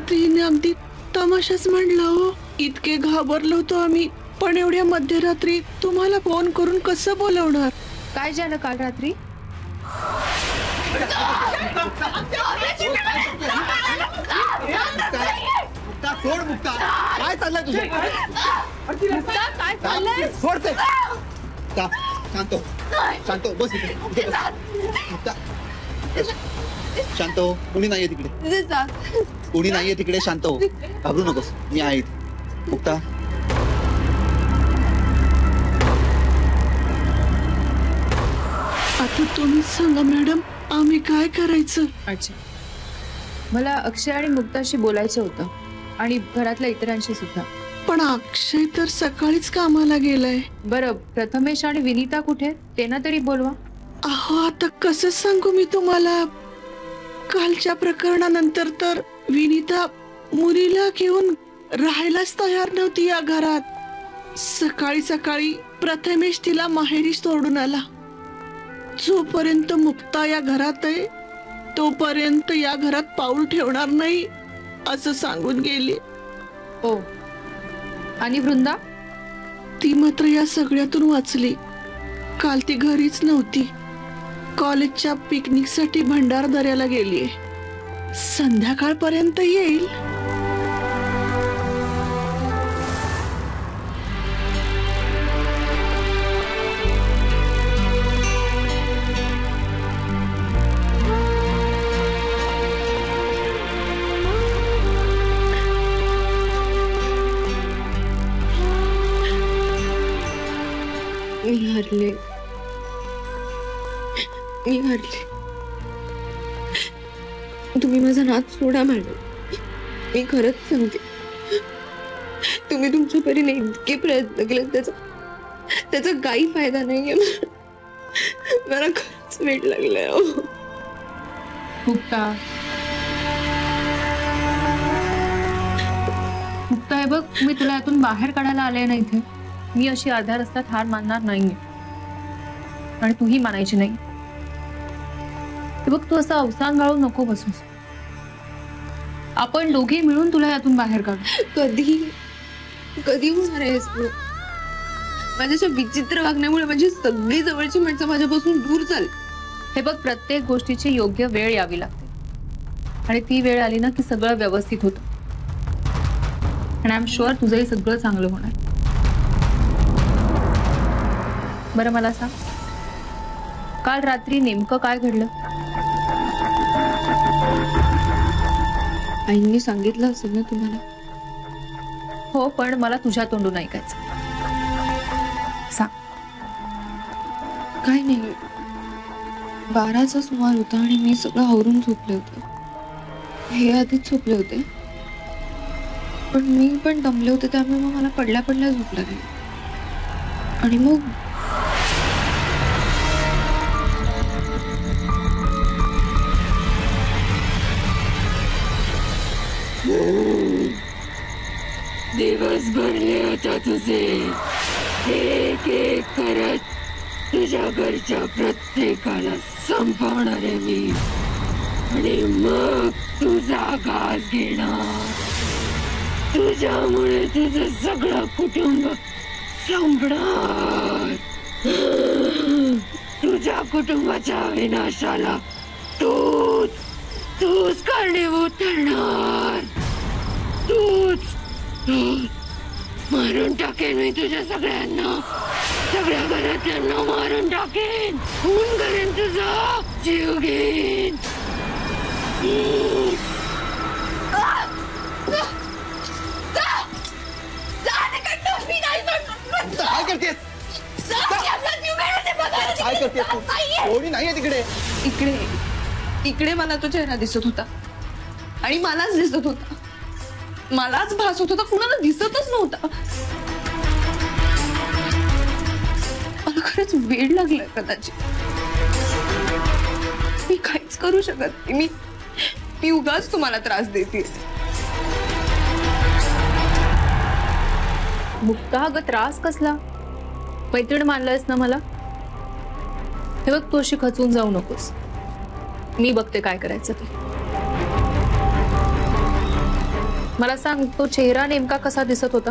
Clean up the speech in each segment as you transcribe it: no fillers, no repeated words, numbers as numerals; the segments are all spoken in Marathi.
रात्री हिने अगदी तमाशाच म्हणला हो. इतके घाबरलो होतो आम्ही, पण एवढ्या मध्यरात्री तुम्हाला फोन करून कसं बोलवणार? काय झालं काल रात्री? सोड मुक्ता, काय चाललंय तुझं? काय चाललंय? सोड ते. मुक्ता, शांत हो, शांत हो, बस इथे. मुक्ता, शांत हो, कोणी नाहीये तिकडे, कोणी नाहीये तिकडे, शांत हो, घाबरू नकोस, मी आहे इथे. मुक्ता, आता तुम्हीच सांगा मॅडम, आम्ही काय करायचं? अच्छा, मला अक्षय आणि मुक्ताशी बोलायचं होतं आणि घरातल्या इतरांशी सुद्धा. पण अक्षय तर सकाळीच कामाला गेलाय. बरं, प्रथमेश आणि विनीता कुठे, ते ना तरी बोलवा. अहो आता कसं सांगू मी तुम्हाला, कालच्या प्रकरणानंतर तर विनीता मुलीला घेऊन राहायलाच तयार नव्हती या घरात. सकाळी सकाळी प्रथमेश तिला माहेरी सोडून आला. जोपर्यंत मुक्ता या घरात आहे तोपर्यंत या घरात पाऊल ठेवणार नाही असं सांगून गेली. ओ, आणि वृंदा? ती मात्र या सगळ्यातून वाचली. काल ती घरीच नव्हती, कॉलेजच्या पिकनिक साठी भंडारदऱ्याला गेलीये. संध्याकाळपर्यंत येईल. मी हरले. तुम्ही माझा नाद सोडा मॅडम, मी खरंच सांगते. तुम्ही तुमच्या परीने इतके प्रयत्न केले, त्याचा काही फायदा नाहीये. मला खरंच वेट लागलाय. मुक्ता, मुक्ता, हे बघ, मी तुला यातून बाहेर काढायला आले ना इथे. मी अशी आधार असतात हार मानणार नाहीये आणि तूही मानायची नाही. हे बघ, तू असं अवसान गाळून नको बसूस. आपण दोघे मिळून तुला यातून बाहेर काढू. कधी होणार आहे? माझ्या विचित्र वागण्यामुळे माझी सगळी जवळची माणसं माझ्यापासून दूर झाली. हे बघ, प्रत्येक गोष्टीची योग्य वेळ यावी लागते आणि ती वेळ आली ना की सगळं व्यवस्थित होतं. आणि आय एम शुअर तुझंही सगळं चांगलं होणार. बरं, मला सांग, काल रात्री नेमकं काय घडलं? आईंनी सांगितलं असेल ना तुम्हाला? हो, पण मला तुझ्या तोंडून ऐकायचं. सांग. काय नाही, 12चा सुमार होता आणि मी सगळं आवरून झोपले होते. हे आधीच झोपले होते, पण मी पण दमले होते, त्यामुळे मग मला पडल्या झोप लागली. आणि मग दिवस भरले होता तुझे, एक एक करत तुझ्या घरच्या प्रत्येकाला संपवणार आहे मी, आणि मग तुझा घास घेणार. तुझ्यामुळे तुझं सगळं कुटुंब संपणार. तुझ्या कुटुंबाच्या विनाशाला तूच कारणीभूत ठरणार. तूच मारून टाकेन मी तुझ्या सगळ्यांना, सगळ्या घरातल्यांना मारून टाकेन, खून करेन, तुझा जीव घेईन. काय करतेस? काय करतेस तू? कोणी नाहीये तिकडे. इकडे मला तो चेहरा दिसत होता आणि मलाच दिसत होता. मलाच भास होत होता, कुणाला दिसतच नव्हता. मला खरंच वेळ लागलाय कदाचित. मी काहीच करू शकत नाही. मी उगाच तुम्हाला त्रास देते. मुक्ता, अगं त्रास कसला? मैत्रीण मानलंयस ना मला. हे बघ, तू अशी खचून जाऊ नकोस. मी बघते काय करायचं ते. मला सांग, तो चेहरा नेमका कसा दिसत होता?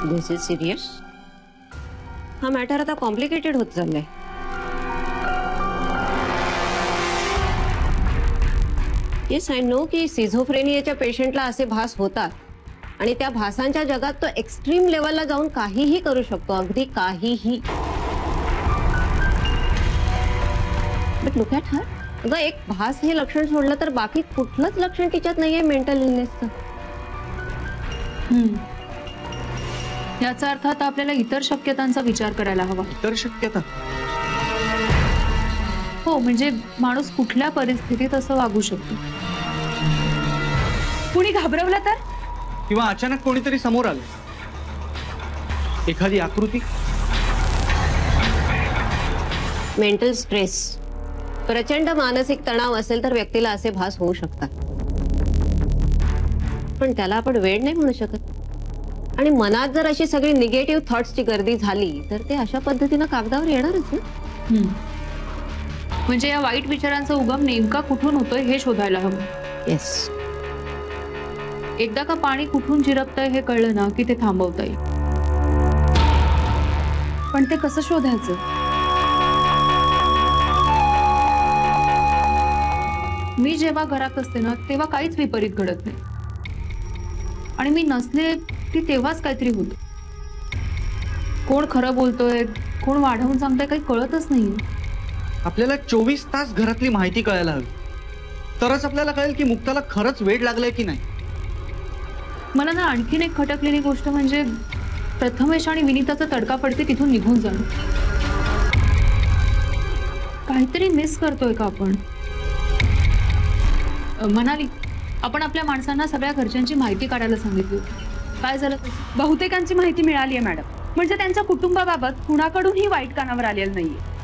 दिस इज सिरियस. हा मॅटर आता कॉम्प्लिकेटेड होत चाललाय. येस, आय नो की सिझोफ्रेनियाच्या पेशंटला असे भास होतात आणि त्या भासांच्या जगात तो एक्स्ट्रीम लेवलला जाऊन काहीही करू शकतो, अगदी काहीही. बट लुक ॲट हर. अगं, एक भास हे लक्षण सोडलं तर बाकी कुठलंच लक्षण तिच्यात नाहीये मेंटल इलनेसचं. याचा अर्थ आता आपल्याला इतर शक्यतांचा विचार करायला हवा. इतर शक्यता? हो, म्हणजे माणूस कुठल्या परिस्थितीत असं वागू शकतो. कुणी घाबरवलं तर, किंवा अचानक कोणीतरी समोर आलं, एखादी आकृती. मेंटल स्ट्रेस, प्रचंड मानसिक तणाव असेल तर व्यक्तीला असे भास होऊ शकतात. पण त्याला आपण वेळ नाही म्हणू शकत. आणि मनात जर अशी सगळी निगेटिव्ह थॉट्सची गर्दी झाली तर ते अशा पद्धतीनं कागदावर येणारच ना. म्हणजे या वाईट विचारांचा उगम नेमका कुठून होतोय हे शोधायला हवं. येस. एकदा का पाणी कुठून झिरपतंय हे कळलं ना की ते थांबवता येईल. पण ते कसं शोधायचं? मी जेव्हा घरात असते ना तेव्हा काहीच विपरीत घडत नाही, आणि मी नसले की तेव्हाच काहीतरी होतं. कोण खरं बोलतोय, कोण वाढवून सांगतोय, काही कळतच नाही. आपल्याला 24 तास घरातली माहिती कळायला हवी, तरच आपल्याला कळेल की मुक्ताला खरंच वेड लागलाय की नाही. मला ना आणखीन एक खटकलेली गोष्ट म्हणजे प्रथमेश आणि विनीताचा तडकाफडकी तिथून निघून जाणं. काहीतरी मिस करतोय का आपण? म्हणाली आपण आपल्या माणसांना सगळ्या घरच्यांची माहिती काढायला सांगितली होती. काय झालं? बहुतेकांची माहिती मिळाली आहे मॅडम. म्हणजे त्यांच्या कुटुंबाबाबत कुणाकडूनही वाईट कानावर आलेलं नाहीये.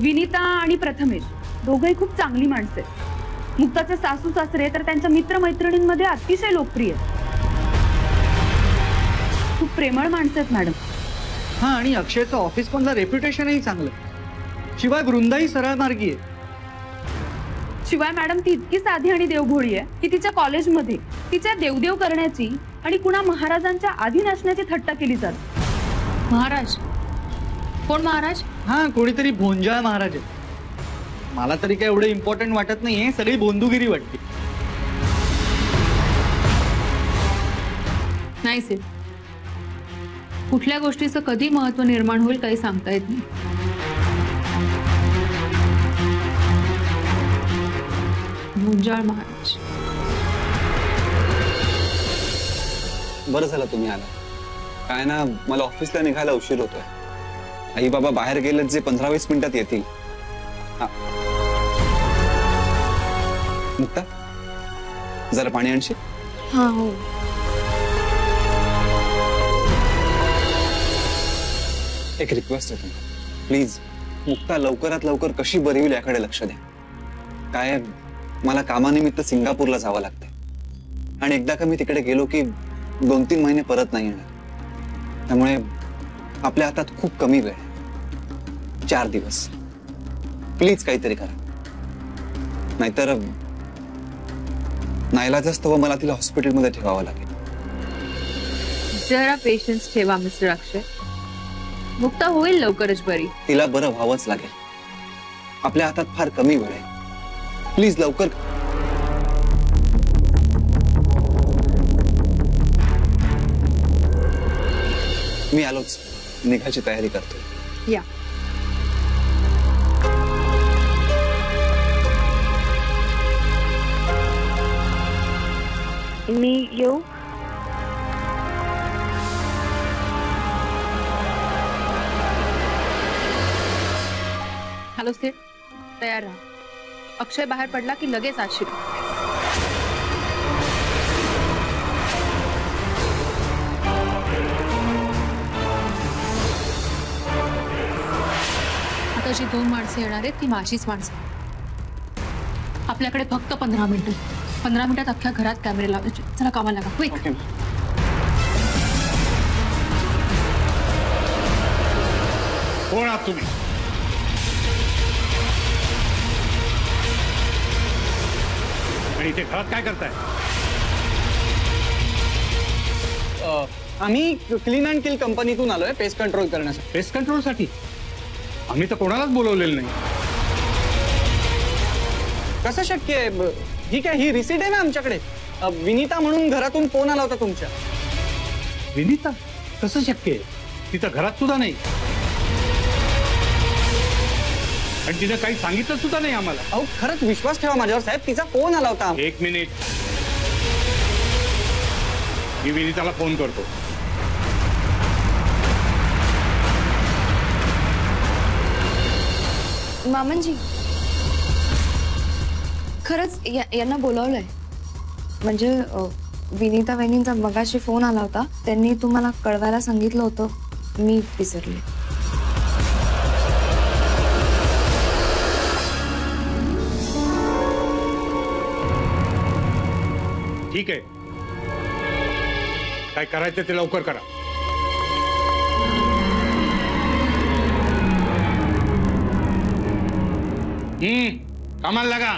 विनीता आणि प्रथमेश दोघंही खूप चांगली माणसं आहेत. मुक्ताचे सासू सासरे तर त्यांच्या मित्रमैत्रिणींमध्ये अतिशय लोकप्रिय, खूप प्रेमळ माणसं आहेत मॅडम. हा, आणि अक्षयचं ऑफिस मधलं रेप्युटेशनही चांगलं. शिवाय वृंदाही सरळ मार्गी आहे. शिवाय मॅडम ती इतकी साधी आणि देवभोळी आहे की तिच्या कॉलेजमध्ये तिच्या देवदेव करण्याची आणि कुणा महाराजांच्या आधी नाचण्याची थट्टा केली जाते. महाराज? कोण महाराज? हा, कोणीतरी भोंजाळ महाराज आहे. मला तरी काय एवढं इम्पॉर्टंट वाटत नाहीये, सगळी बोंदुगिरी वाटते. नाही सिद्ध, कुठल्या गोष्टीचं कधी महत्व निर्माण होईल काही सांगता येत नाही. भोंजाळ महाराज. बरं झालं तुम्ही आला. काय ना, मला ऑफिसला निघायला उशीर होतोय. आई बाबा बाहेर गेलेत, जे 15-20 मिनिटात येतील. हा, मुक्ता जरा पाणी आणशील? हा, हो. एक रिक्वेस्ट आहे तुम्हाला, प्लीज मुक्ता लवकरात लवकर कशी बरी होईल याकडे लक्ष द्या. काय, मला कामानिमित्त सिंगापूरला जावं लागतंय, आणि एकदा का मी तिकडे गेलो की 2-3 महिने परत नाही येणार. त्यामुळे आपल्या हातात खूप कमी वेळ आहे, 4 दिवस. प्लीज काहीतरी करा, नाहीतर नाईलाजास्तव मला तिला हॉस्पिटलमध्ये ठेवावं लागेल. जरा पेशन्स ठेवा मिस्टर अक्षय, मुक्ता होईल लवकरच बरी. तिला बरं व्हावंच लागेल. आपल्या हातात फार कमी वेळ आहे. प्लीज लवकर. मी आलोच, निघायची तयारी करतो. या. येऊ? हॅलो सेठ, तयार राहा. अक्षय बाहेर पडला की लगेच आत शिरा. आता जी 2 माणसं येणार आहेत ती माझीच माणसं. आपल्याकडे फक्त 15 मिनिटं. 15 मिनिटात अख्ख्या घरात कॅमेरे लावायचे. चला कामाला लागा. क्विक. ओके. कोण आहात तुम्ही? आणि इथे घरात काय करताय? आम्ही क्लीन अँड किल कंपनीतून आलोय पेस्ट कंट्रोल करण्यासाठी. पेस्ट कंट्रोलसाठी? आम्ही तर कोणालाच बोलवलेलं नाही. कसं शक्य आहे? ठीक आहे, ही रिसीट आहे ना आमच्याकडे. विनीता म्हणून घरातून फोन आला होता तुमच्या. विनीता? कसं शक्य आहे? तिथं घरात सुद्धा नाही आणि तिनं काही सांगितलं सुद्धा नाही आम्हाला. अहो खरंच विश्वास ठेवा माझ्यावर साहेब, तिचा फोन आला होता. 1 मिनिट, मी विनीताला फोन करतो. मामनजी, खरंच यांना बोलावलंय. म्हणजे विनीता वहिनींचा मगाशी फोन आला होता. त्यांनी तुम्हाला कळवायला सांगितलं होतं, मी विसरले. ठीक आहे, काय करायचं ते लवकर करा. कामाला लागा.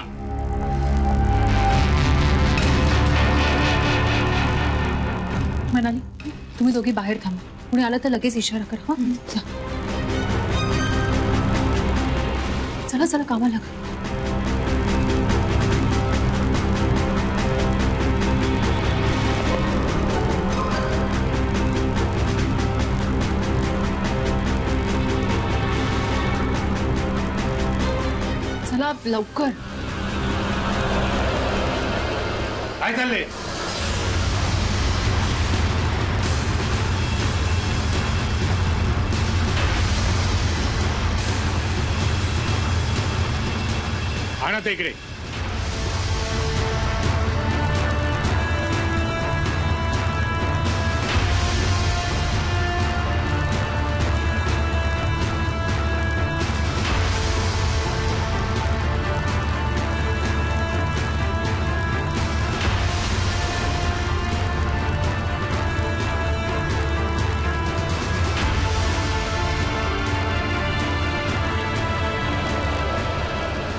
मनाली, तुम्ही दोघी बाहेर थांबा. कुणी आलं तर लगेच इशारा करा. हा, चला चला कामाला लागा. चला लवकर. काय चाललंय? आणा ते इकडे.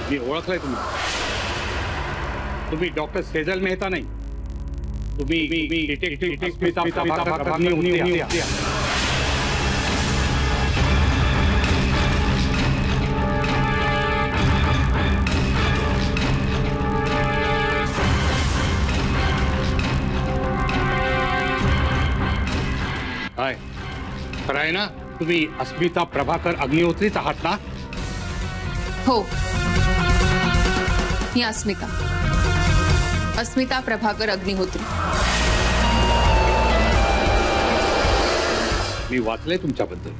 मी ओळखलंय तुम्ही. तुम्ही डॉक्टर सेजल मेहता नाही, तुम्ही डिटेक्टिव्ह अस्मिता प्रभाकर अग्निहोत्री. हाय, तर आहे ना, तुम्ही अस्मिता प्रभाकर अग्निहोत्रीच आहात ना? हो, मी अस्मिता प्रभाकर अग्निहोत्री. मी वाचलंय तुमच्याबद्दल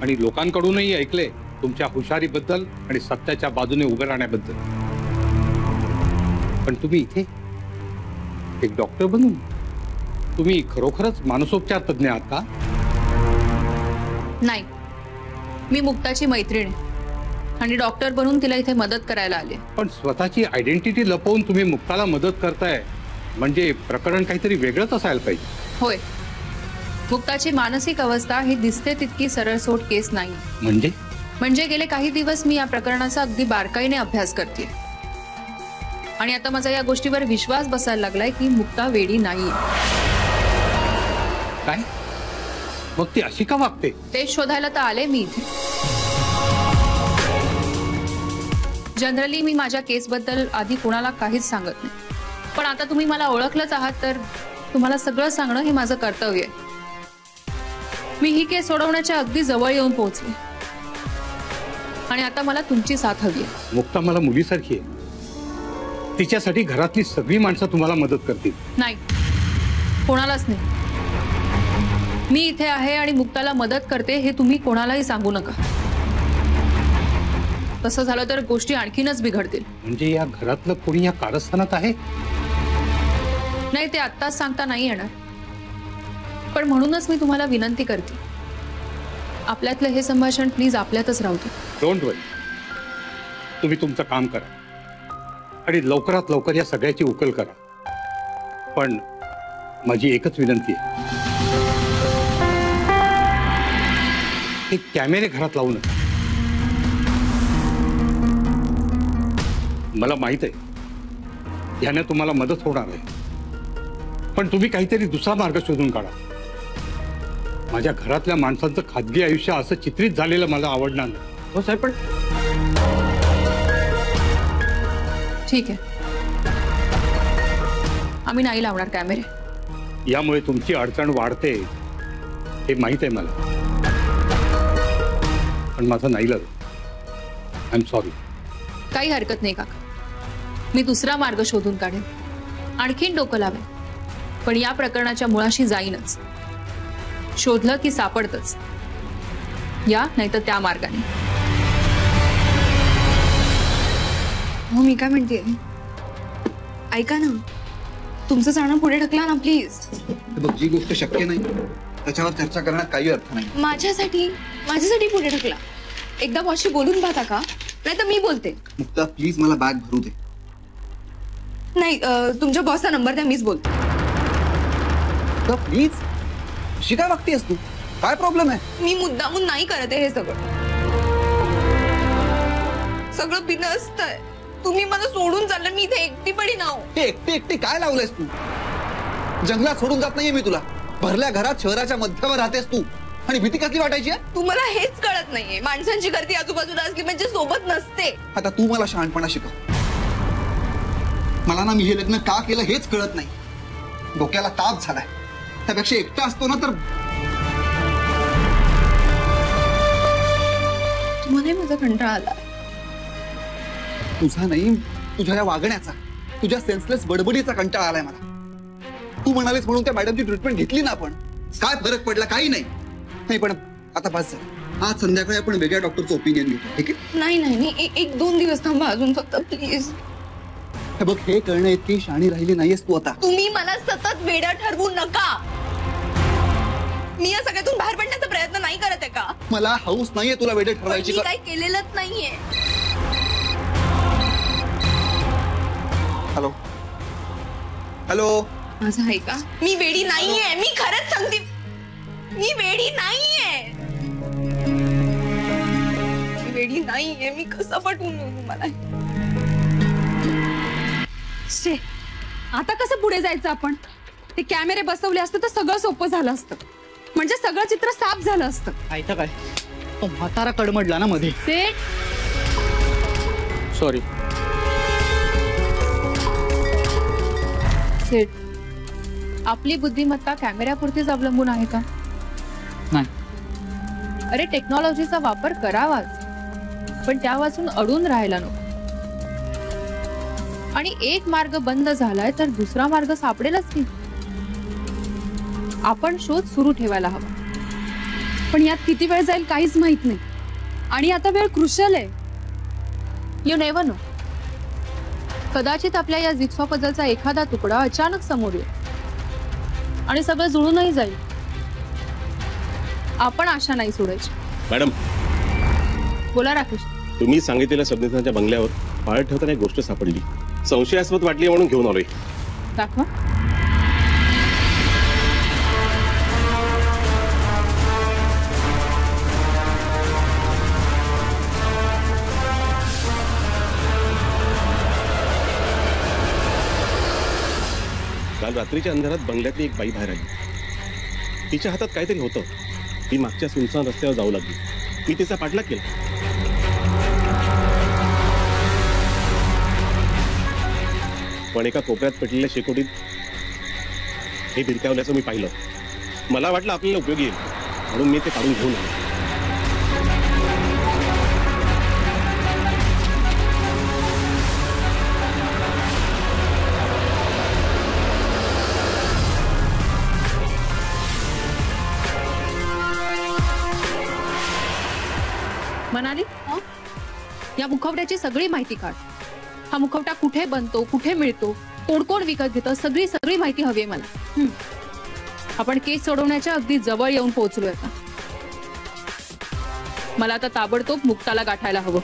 आणि लोकांकडूनही ऐकले तुमच्या हुशारीबद्दल आणि सत्याच्या बाजूने उभे राहण्याबद्दल. पण तुम्ही इथे एक डॉक्टर बनून तुम्ही खरोखरच मानसोपचार तज्ञ आहात का? नाही, मी मुक्ताची मैत्रीण आहे आणि डॉक्टर बनून तिला इथे मदत करायला आले. पण स्वतःची आयडेंटिटी लपवून तुम्ही मुक्ताला मदत करताय म्हणजे प्रकरण काहीतरी वेगळंच असायला पाहिजे. होय, मुक्ताची मानसिक अवस्था ही दिसते तितकी सरळसोट केस नाही. म्हणजे गेले काही दिवस मी या प्रकरणाचा अगदी बारकाईने अभ्यास करते आणि आता माझा या गोष्टीवर विश्वास बसायला लागलाय की मुक्ता वेडी नाहीये. काय? मग ती अशी का वागते? ते शोधायला तर आले मी इथे. जनरली मी माझ्या केसबद्दल आधी कोणाला काहीच सांगत नाही, पण आता तुम्ही मला ओळखलंच आहात तर तुम्हाला सगळं सांगणं हे माझं कर्तव्य आहे. मी ही केस सोडवण्याच्या अगदी जवळ येऊन पोहोचले आणि आता मला तुमची साथ हवी आहे. मुक्ता मला मुलीसारखी आहे. तिच्यासाठी घरातली सगळी माणसं तुम्हाला मदत करतील. नाही, कोणालाच नाही. मी इथे आहे आणि मुक्ताला मदत करते हे तुम्ही कोणालाही सांगू नका. तसं झालं तर गोष्टी आणखीनच बिघडतील. म्हणजे या घरातलं कोणी या कारस्थानात आहे? नाही, ते आत्ताच सांगता नाही येणार. पण म्हणूनच मी तुम्हाला विनंती करते, आपल्यातलं हे संभाषण प्लीज आपल्यातच राहू दे. डोंट वरी, तुम्ही तुमचं काम करा आणि लवकरात लवकर या सगळ्याची उकल करा. पण माझी एकच विनंती आहे, हे कॅमेरे घरात लावू नका. मला माहित आहे याने तुम्हाला मदत होणार आहे, पण तुम्ही काहीतरी दुसरा मार्ग शोधून काढा. माझ्या घरातल्या माणसांचं खाजगी आयुष्य असं चित्रित झालेलं मला आवडणार नाही. हो साहेब, पण ठीक आहे, आम्ही नाही लावणार कॅमेरे. यामुळे तुमची अडचण वाढते हे माहित आहे मला, पण माझं नाही लागलं. I am sorry. काही हरकत नाही काका, मी दुसरा मार्ग शोधून काढेन, आणखीन डोकं लावेन. पण या प्रकरणाच्या मुळाशी जाईनच. शोधलं की सापडतच, या नाहीतर त्या मार्गाने. हो, मी काय म्हणते, ऐका ना, तुमचं जाणं पुढे ढकला ना प्लीज. बघ, जी गोष्ट शक्य नाही त्याच्यावर चर्चा करण्यात काही अर्थ नाही. माझ्यासाठी पुढे ढकला. एकदा बॉसशी बोलून पाहता का? नाही तर मी बोलते. मुक्ता प्लीज मला बॅग भरू दे. नाही, तुमच्या बॉसचा नंबर द्या, मीच बोलते. प्लीज, अशी काय वागतेस तू? काय प्रॉब्लेम आहे? मी मुद्दामून नाही करत आहे हे सगळं बिनसत आहे. तुम्ही मला सोडून चाललं, मी इथे एकटी पडी नाव. हे एकटी एकटी काय लावलंयस तू? जंगलात सोडून जात नाहीये मी तुला. भरल्या घरात शहराच्या मध्यावर राहतेस तू, आणि भीती कसली वाटायची? तुम्हाला हेच कळत नाहीये, माणसांची गर्दी आजूबाजूला असली म्हणजे सोबत नसते. आता तू मला शहाणपणा शिकव. मला ना मी हे लग्न का केलं हेच कळत नाही. डोक्याला ताप झालाय. त्यापेक्षा एकटा असतो ना तर. तुम्हाला माझा कंटाळा आला. तुझा नाही, तुझ्या या वागण्याचा, तुझ्या सेन्सलेस बडबडीचा कंटाळा आलाय मला. तू म्हणालीस म्हणून त्या मॅडमची ट्रीटमेंट घेतली ना आपण, काय फरक पडला? काही नाही. पण आता बस झालं. आज संध्याकाळी आपण वेगळ्या डॉक्टरचं ओपिनियन घेतो, ठीक आहे? नाही, 1-2 दिवस थांबा अजून फक्त प्लीज. हे बघ, हे कळणं इतकी शाणी राहिली नाहीयेस तू आता. तुम्ही मला सतत वेडा ठरवू नका. मी या सगळ्यातून बाहेर पडण्याचा प्रयत्न नाही करत आहे का? मला हौस नाहीये तुला वेडे ठरवायची. काही केलेलंच नाहीये. हॅलो हॅलो, माझं आहे का? मी वेडी नाहीये, मी खरंच सांगते, मी वेडी नाहीये. वेडी नाहीये, मी कसं पटवून तुम्हाला? आता कसं पुढे जायचं आपण? ते कॅमेरे बसवले असते तर सगळं सोपं झालं असतं, म्हणजे सगळं चित्र साफ झालं असतं. ऐकतं काय, तो म्हातारा कडमडला ना मध्ये. सॉरी. सेठ, आपली बुद्धिमत्ता कॅमेऱ्यापुरतीच अवलंबून आहे का? नाही. अरे, टेक्नॉलॉजीचा वापर करावाच, पण त्यापासून अडून राहायला नको. आणि एक मार्ग बंद झालाय तर दुसरा मार्ग सापडेलच की. आपण शोध सुरू ठेवायला हवा. पण यात किती वेळ जाईल काहीच माहित नाही, आणि आता वेळ क्रुशल आहे. यू नेव्हर नो, कदाचित आपल्या या जिक्सॉ पझलचा एखादा तुकडा अचानक समोर येईल आणि सगळं जुळूनही जाईल. आपण आशा नाही सोडायची. मॅडम, बोला राकेश. तुम्ही सांगितलेल्या सबनीसांच्या बंगल्यावर पाळत ठेवताना एक गोष्ट सापडली. संशयास्पद वाटली म्हणून घेऊन आलोय. दाखवा. काल रात्रीच्या अंधारात बंगल्यातली एक बाई बाहेर आली. तिच्या हातात काहीतरी होतं. ती मागच्या सुनसान रस्त्यावर जाऊ लागली. मी तिचा पाठलाग केला. पण एका कोपऱ्यात पेटलेल्या शेकोटीत हे भिरकावल्याचं मी पाहिलं. मला वाटलं आपल्याला उपयोगी येईल म्हणून मी ते काढून घेऊन आलो. मनाली, या मुखवट्याची सगळी माहिती काढ. हा मुखवटा कुठे बनतो, कुठे मिळतो, कोण कोण विकत घेतं, सगळी सगळी माहिती हवी आहे मला. आपण केस सोडवण्याच्या अगदी जवळ येऊन पोहोचलोय आता. मला आता ताबडतोब मुक्ताला गाठायला हवं.